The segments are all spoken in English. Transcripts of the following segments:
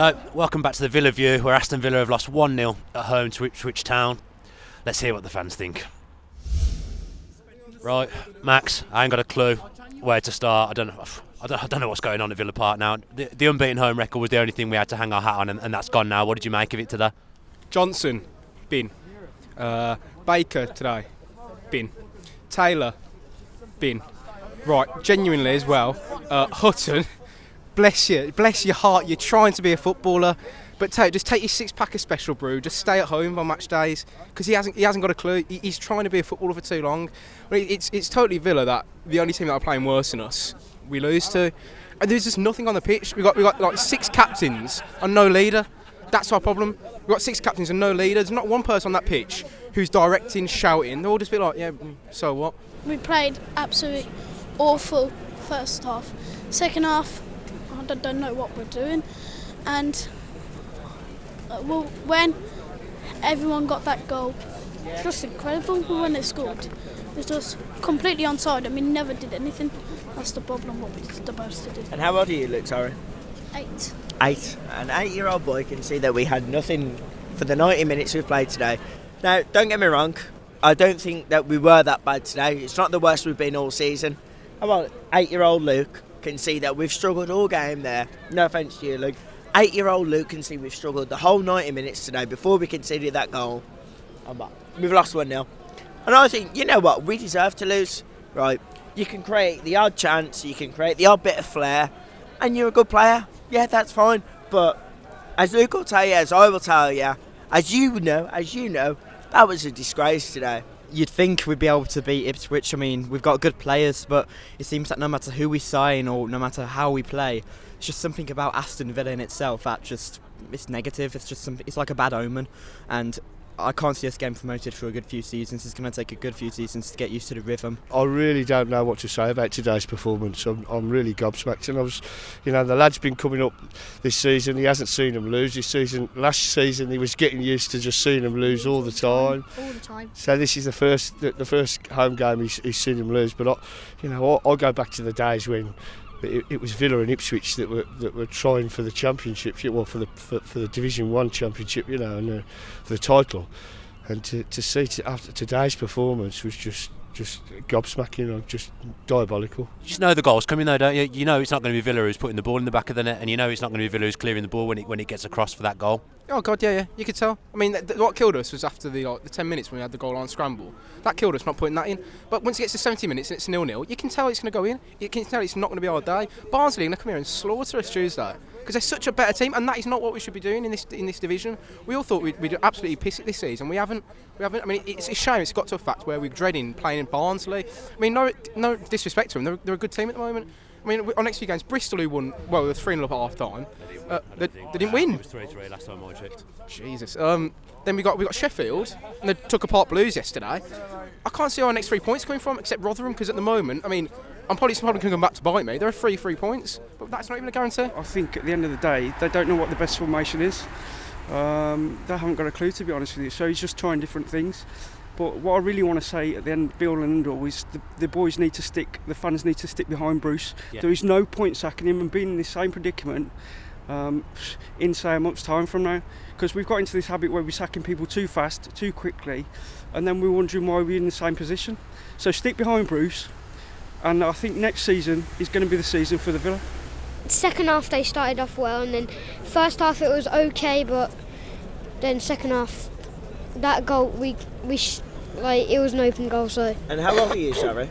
Hello, welcome back to the Villa View, where Aston Villa have lost 1-0 at home to Ipswich Town. Let's hear what the fans think. Right, Max, I ain't got a clue where to start. I don't know what's going on at Villa Park now. The unbeaten home record was the only thing we had to hang our hat on, and that's gone now. What did you make of it today? Johnson, bin. Baker today, bin. Taylor, bin. Right, genuinely as well. Hutton, bless your heart. You're trying to be a footballer, but just take your 6-pack of Special Brew. Just stay at home on match days, because he hasn't got a clue. He's trying to be a footballer for too long. I mean, it's totally Villa that the only team that are playing worse than us we lose to, and there's just nothing on the pitch. We got like 6 captains and no leader. That's our problem. We've got 6 captains and no leader. There's not one person on that pitch who's directing, shouting. They'll all just be like, yeah, so what? We played absolutely awful first half. Second half, I don't know what we're doing. And when everyone got that goal, it's just incredible. When they scored, it was just completely onside, and we never did anything. That's the problem, what we're supposed to do. And how old are you, Luke, sorry? 8. 8. An 8-year-old boy can see that we had nothing for the 90 minutes we've played today. Now, don't get me wrong, I don't think that we were that bad today. It's not the worst we've been all season. How about 8-year-old Luke can see that we've struggled all game there. No offence to you, Luke. 8-year-old Luke can see we've struggled the whole 90 minutes today before we conceded that goal. We've lost 1-0. And I think, you know what, we deserve to lose. Right, you can create the odd chance, you can create the odd bit of flair, and you're a good player. Yeah, that's fine. But as Luke will tell you, as I will tell you, as you know, that was a disgrace today. You'd think we'd be able to beat Ipswich. I mean, we've got good players, but it seems that no matter who we sign or no matter how we play, it's just something about Aston Villa in itself that just, it's negative. It's like a bad omen, and I can't see us getting promoted for a good few seasons. It's going to take a good few seasons to get used to the rhythm. I really don't know what to say about today's performance. I'm really gobsmacked, and the lad's been coming up this season. He hasn't seen them lose this season. Last season he was getting used to just seeing them lose all the time. So this is the first home game he's seen them lose. But I go back to the days when it was Villa and Ipswich that were trying for the championship, well, for the Division 1 championship, and for the title. And to see after today's performance was just gobsmacking, just diabolical. You just know the goal's coming though, don't you? You know it's not going to be Villa who's putting the ball in the back of the net, and you know it's not going to be Villa who's clearing the ball when it gets across for that goal. Oh God, yeah, you could tell. I mean, what killed us was after the 10 minutes when we had the goal line scramble. That killed us, not putting that in. But once it gets to 70 minutes and it's 0-0, you can tell it's going to go in. You can tell it's not going to be our day. Barnsley are going to come here and slaughter us Tuesday, because they're such a better team, and that is not what we should be doing in this division. We all thought we'd absolutely piss it this season. We haven't. I mean, it's a shame it's got to a fact where we're dreading playing in Barnsley. I mean, no disrespect to them, they're a good team at the moment. I mean, our next few games, Bristol, who won, well, they were 3-0 up at half time. They didn't win. It was 3-3 last time I checked. Jesus. Then we got Sheffield, and they took apart Blues yesterday. I can't see where our next 3 points coming from, except Rotherham, because at the moment, I mean, I'm probably going to come back to bite me. There are 3 points, but that's not even a guarantee. I think at the end of the day, they don't know what the best formation is. They haven't got a clue, to be honest with you. So he's just trying different things. But what I really want to say at the end, be all and end all, is the boys need to stick, the fans need to stick behind Bruce. Yeah. There is no point sacking him and being in the same predicament in, say, a month's time from now. Because we've got into this habit where we're sacking people too fast, too quickly, and then we're wondering why we're in the same position. So stick behind Bruce, and I think next season is going to be the season for the Villa. Second half they started off well, and then first half it was okay, but then second half, that goal, it was an open goal, so... And how old are you, sorry?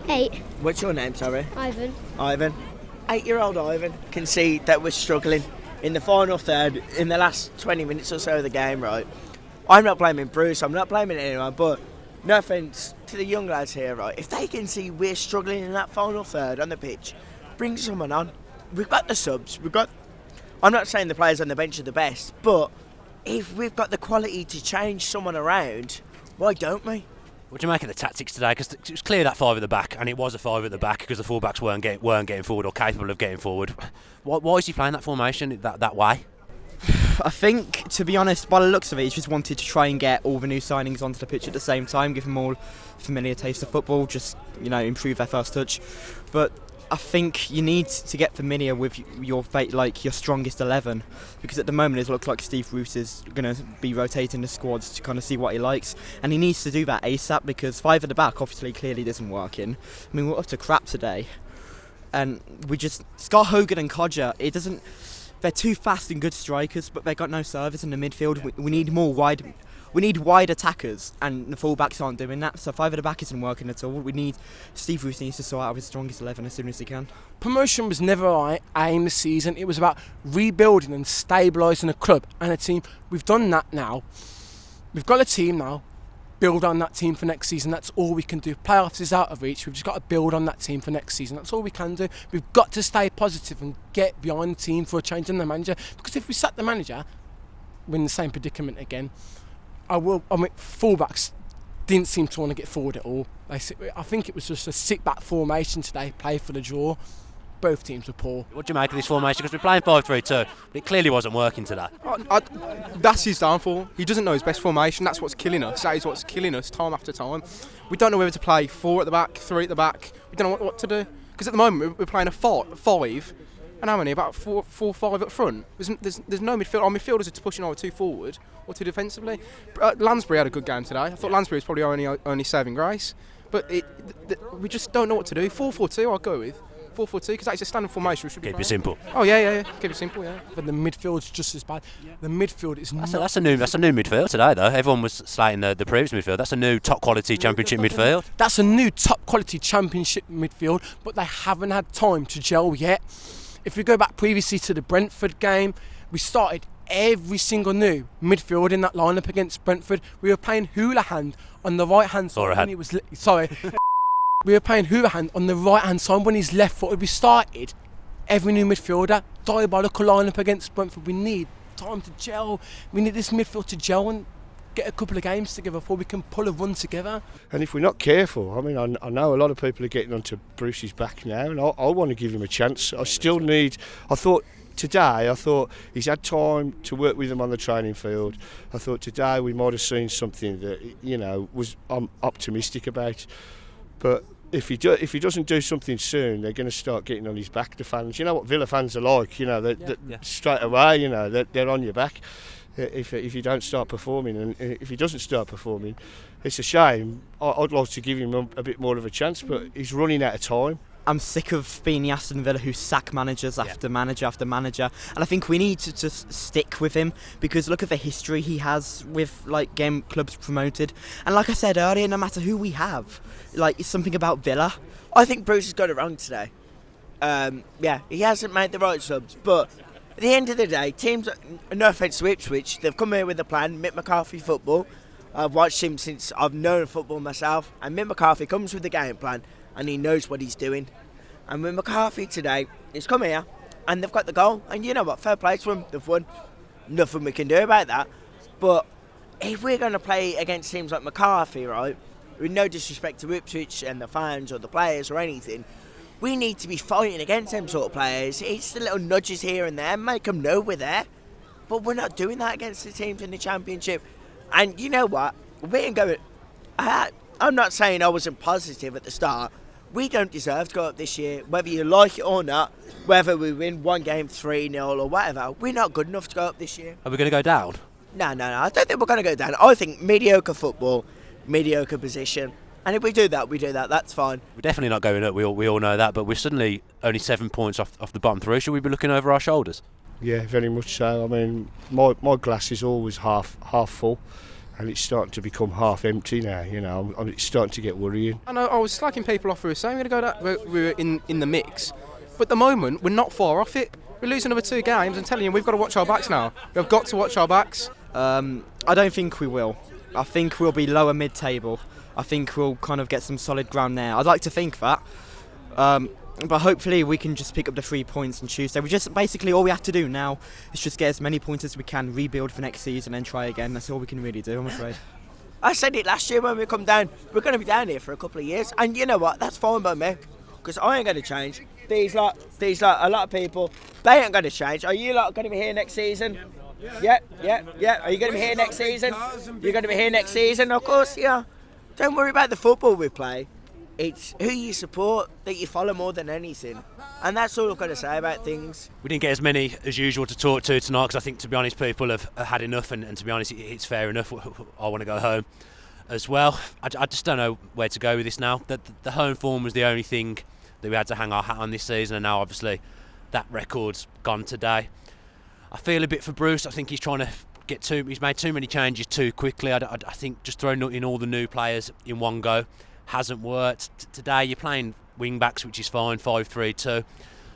8. What's your name, sorry? Ivan. 8-year-old Ivan can see that we're struggling in the final third, in the last 20 minutes or so of the game, right? I'm not blaming Bruce, I'm not blaming anyone, but no offence to the young lads here, right? If they can see we're struggling in that final third on the pitch, bring someone on. We've got the subs, I'm not saying the players on the bench are the best, but if we've got the quality to change someone around, why don't we? What do you make of the tactics today? Because it was clear that 5 at the back, and it was a 5 at the back because the fullbacks weren't getting forward or capable of getting forward. Why is he playing that formation that way? I think, to be honest, by the looks of it, he just wanted to try and get all the new signings onto the pitch at the same time, give them all a familiar taste of football, just improve their first touch. But I think you need to get familiar with your your strongest 11, because at the moment it looks like Steve Bruce is going to be rotating the squads to kind of see what he likes, and he needs to do that ASAP, because 5 at the back obviously clearly isn't working. I mean, we're up to crap today, and Scott Hogan and Codger, they're too fast and good strikers, but they've got no service in the midfield. We need more wide. We need wide attackers, and the full-backs aren't doing that, so 5 at the back isn't working at all. Steve Bruce needs to sort out his strongest 11 as soon as he can. Promotion was never our aim this season. It was about rebuilding and stabilising a club and a team. We've done that now. We've got a team now. Build on that team for next season. That's all we can do. Playoffs is out of reach. We've just got to build on that team for next season. That's all we can do. We've got to stay positive and get behind the team for a change in the manager, because if we sack the manager, we're in the same predicament again. Fullbacks didn't seem to want to get forward at all. I think it was just a sit-back formation today, play for the draw. Both teams were poor. What do you make of this formation? Because we're playing 5-3-2, but it clearly wasn't working today. That's his downfall. He doesn't know his best formation. That's what's killing us. That is what's killing us time after time. We don't know whether to play 4 at the back, 3 at the back. We don't know what to do. Because at the moment we're playing a 5, and how many? About 4, 5 up front. There's no midfield. Our midfielders are pushing over 2 forward or 2 defensively. Lansbury had a good game today. I thought Lansbury was probably only saving grace. But we just don't know what to do. 4-4-2 I'll go with. 4-4-2, because that's a standard formation. We should Keep it simple. Oh yeah. Keep it simple, yeah. But the midfield's just as bad. The midfield is That's a new midfield today, though. Everyone was slating the previous midfield. That's a new top quality Championship midfield. That's a new top quality Championship midfield, but they haven't had time to gel yet. If we go back previously to the Brentford game, we started every single new midfield in that lineup against Brentford. We were playing Houlihan on the right hand side when he was we were playing Houlihan on the right hand side when he's left footed. We started every new midfielder, diabolical lineup against Brentford. We need time to gel. We need this midfield to gel and get a couple of games together before we can pull a run together. And if we're not careful, I mean, I know a lot of people are getting onto Bruce's back now, and I want to give him a chance. I thought he's had time to work with them on the training field. I thought today we might have seen something that I'm optimistic about. But if he doesn't do something soon, they're going to start getting on his back. The fans, you know what Villa fans are like. Straight away, they're on your back if you don't start performing. And if he doesn't start performing, it's a shame. I'd like to give him a bit more of a chance, but he's running out of time. I'm sick of being the Aston Villa who sack managers after manager after manager, and I think we need to just stick with him, because look at the history he has with game clubs promoted. And like I said earlier, no matter who we have, it's something about Villa. I think Bruce has got it wrong today. He hasn't made the right subs, but at the end of the day, teams, no offence to Ipswich, they've come here with a plan. Mick McCarthy football. I've watched him since I've known football myself, and Mick McCarthy comes with the game plan, and he knows what he's doing. And with McCarthy today, he's come here and they've got the goal. And you know what? Fair play to them. They've won. Nothing we can do about that. But if we're going to play against teams like McCarthy, right, with no disrespect to Ipswich and the fans or the players or anything, we need to be fighting against them sort of players. It's the little nudges here and there, make them know we're there. But we're not doing that against the teams in the Championship. And you know what? We ain't going... I'm not saying I wasn't positive at the start. We don't deserve to go up this year, whether you like it or not, whether we win one game 3-0 or whatever. We're not good enough to go up this year. Are we going to go down? No. I don't think we're going to go down. I think mediocre football, mediocre position. And if we do that, that's fine. We're definitely not going up, we all know that, but we're suddenly only 7 points off the bottom 3. Should we be looking over our shoulders? Yeah, very much so. I mean, my glass is always half full. And it's starting to become half empty now, and it's starting to get worrying. I know I was slacking people off who were saying we're going to go that we're in the mix, but at the moment we're not far off it. We lose another 2 games and telling you we've got to watch our backs now. We've got to watch our backs. I don't think we will. I think we'll be lower mid-table. I think we'll kind of get some solid ground there. I'd like to think that. But hopefully we can just pick up the 3 points on Tuesday. We just basically all we have to do now is just get as many points as we can, rebuild for next season and try again. That's all we can really do, I'm afraid. I said it last year when we come down. We're going to be down here for a couple of years. And you know what? That's fine by me. Because I ain't going to change. These lot, a lot of people, they ain't going to change. Are you lot going to be here next season? Yeah. Are you going to be here next season? You're going to be here next season? Of course, yeah. Don't worry about the football we play. It's who you support that you follow more than anything. And that's all I've got to say about things. We didn't get as many as usual to talk to tonight because I think, to be honest, people have had enough, and to be honest, it's fair enough. I want to go home as well. I just don't know where to go with this now. The home form was the only thing that we had to hang our hat on this season, and now obviously that record's gone today. I feel a bit for Bruce. I think he's trying to he's made too many changes too quickly. I think just throwing in all the new players in one go hasn't worked. Today you're playing wing backs, which is fine, 5-3-2,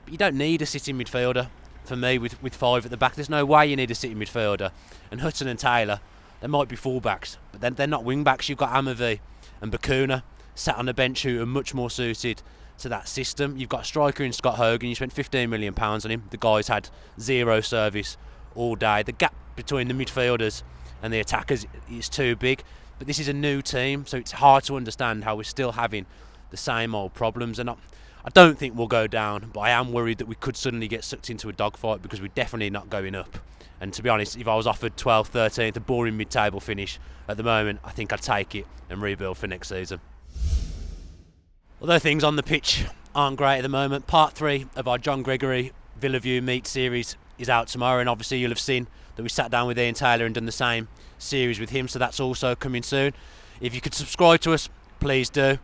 but you don't need a sitting midfielder for me with 5 at the back. There's no way you need a sitting midfielder. And Hutton and Taylor, they might be full backs, but then they're not wing backs. You've got Amavi and Bakuna sat on the bench who are much more suited to that system. You've got a striker in Scott Hogan. You spent £15 million on him. The guy's had 0 service all day. The gap between the midfielders and the attackers is too big. But this is a new team, so it's hard to understand how we're still having the same old problems. And I don't think we'll go down, but I am worried that we could suddenly get sucked into a dogfight because we're definitely not going up. And to be honest, if I was offered 12th, 13th, a boring mid-table finish at the moment, I think I'd take it and rebuild for next season. Although things on the pitch aren't great at the moment, part 3 of our John Gregory Villa View Meet series is out tomorrow, and obviously you'll have seen that we sat down with Ian Taylor and done the same series with him, so that's also coming soon. If you could subscribe to us, please do.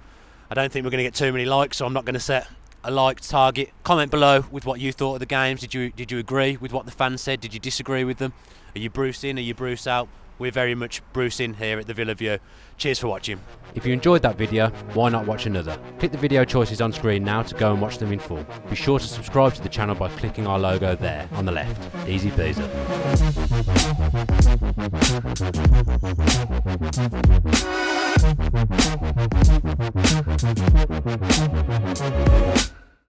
I don't think we're going to get too many likes, so I'm not going to set a like target. Comment below with what you thought of the games. Did you agree with what the fans said? Did you disagree with them? Are you Bruce in? Are you Bruce out? We're very much Bruce in here at the Villa View. Cheers for watching. If you enjoyed that video, why not watch another? Click the video choices on screen now to go and watch them in full. Be sure to subscribe to the channel by clicking our logo there on the left. Easy peasy.